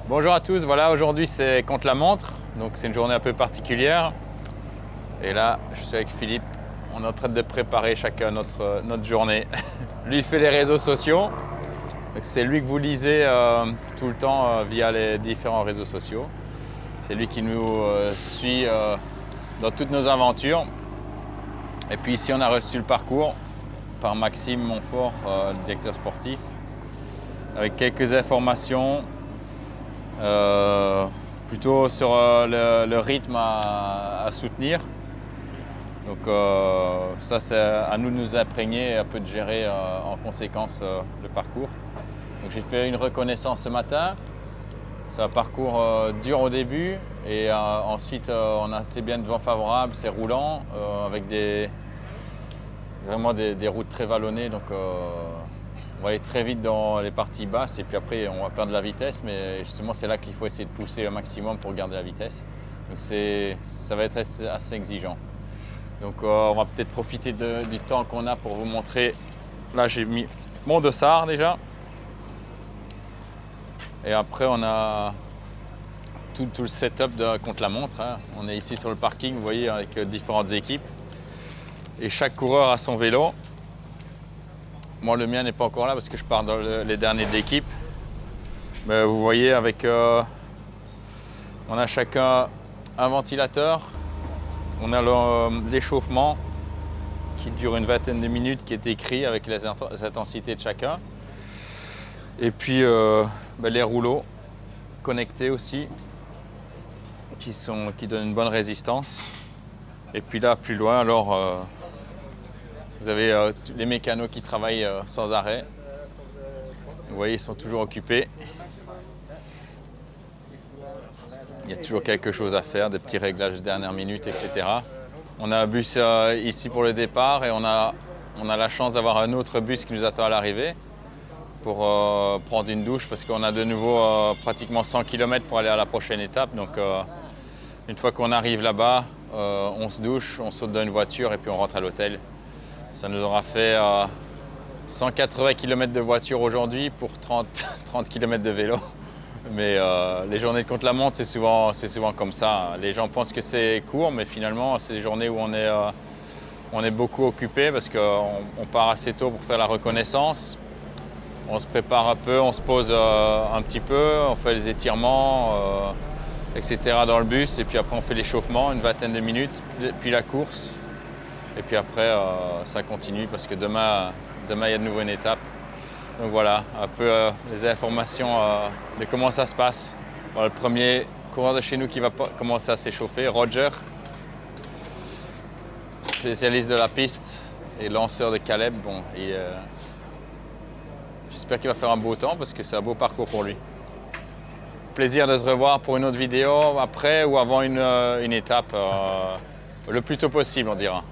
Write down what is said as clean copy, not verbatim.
Bonjour à tous, voilà, aujourd'hui c'est contre la montre, donc c'est une journée un peu particulière. Et là, je suis avec Philippe, on est en train de préparer chacun notre journée. Lui il fait les réseaux sociaux, c'est lui que vous lisez tout le temps via les différents réseaux sociaux. C'est lui qui nous suit dans toutes nos aventures. Et puis ici on a reçu le parcours par Maxime Montfort, le directeur sportif, avec quelques informations. Plutôt sur le rythme à soutenir. Donc ça c'est à nous de nous imprégner et un peu de gérer en conséquence le parcours. Donc j'ai fait une reconnaissance ce matin. C'est un parcours dur au début et ensuite on a assez bien de vent favorable, c'est roulant avec vraiment des routes très vallonnées. Donc on va aller très vite dans les parties basses et puis après on va perdre la vitesse, mais justement c'est là qu'il faut essayer de pousser au maximum pour garder la vitesse. Donc ça va être assez exigeant. Donc on va peut-être profiter du temps qu'on a pour vous montrer. Là j'ai mis mon dossard déjà. Et après on a tout le setup contre la montre, hein. On est ici sur le parking, vous voyez, avec différentes équipes. Et chaque coureur a son vélo. Moi, le mien n'est pas encore là parce que je pars dans les derniers d'équipe. Mais vous voyez, on a chacun un ventilateur. On a l'échauffement qui dure une vingtaine de minutes, qui est écrit avec les intensités de chacun. Et puis les rouleaux connectés aussi, qui donnent une bonne résistance. Et puis là, plus loin, alors vous avez les mécanos qui travaillent sans arrêt. Vous voyez, ils sont toujours occupés. Il y a toujours quelque chose à faire, des petits réglages de dernière minute, etc. On a un bus ici pour le départ et on a la chance d'avoir un autre bus qui nous attend à l'arrivée pour prendre une douche parce qu'on a de nouveau pratiquement 100 km pour aller à la prochaine étape. Donc une fois qu'on arrive là-bas, on se douche, on saute dans une voiture et puis on rentre à l'hôtel. Ça nous aura fait 180 km de voiture aujourd'hui pour 30 km de vélo. Mais les journées de contre-la-montre, c'est souvent comme ça. Les gens pensent que c'est court, mais finalement, c'est des journées où on est beaucoup occupé parce qu'on part assez tôt pour faire la reconnaissance. On se prépare un peu, on se pose un petit peu, on fait les étirements, etc. dans le bus. Et puis après, on fait l'échauffement, une vingtaine de minutes, puis la course. Et puis après, ça continue parce que demain, il y a de nouveau une étape. Donc voilà, un peu les informations de comment ça se passe. Voilà, le premier coureur de chez nous qui va commencer à s'échauffer, Roger, spécialiste de la piste et lanceur de Caleb. Bon, j'espère qu'il va faire un beau temps parce que c'est un beau parcours pour lui. Plaisir de se revoir pour une autre vidéo après ou avant une étape, le plus tôt possible, on dira.